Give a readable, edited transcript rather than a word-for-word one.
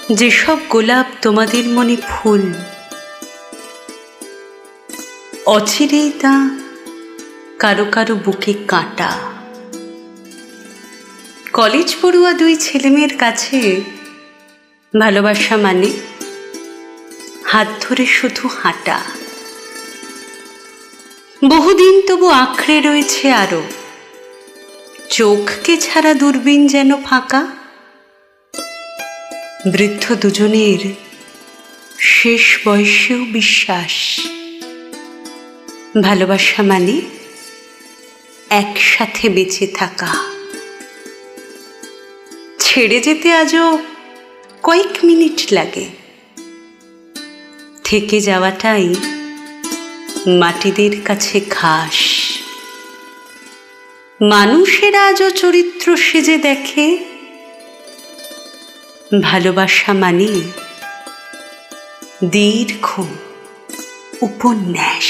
যেসব গোলাপ তোমাদের মনে ফুল, অচিরেই তা কারো কারো বুকে কাঁটা। কলেজ পড়ুয়া দুই ছেলেমেয়ের কাছে ভালোবাসা মানে হাত ধরে শুধু হাঁটা। বহুদিন তবু আঁকড়ে রয়েছে আরো, চোখকে ছাড়া দূরবীন যেন ফাঁকা। বৃদ্ধ দুজনের শেষ বয়সেও বিশ্বাস, ভালোবাসা মানে একসাথে বেঁচে থাকা। ছেড়ে যেতে আজও কয়েক মিনিট লাগে, থেকে যাওয়াটাই মাটিদের কাছে ঘাস। মানুষেরা আজও চরিত্র সেজে দেখে, ভালোবাসা মানে দীর্ঘ উপন্যাস।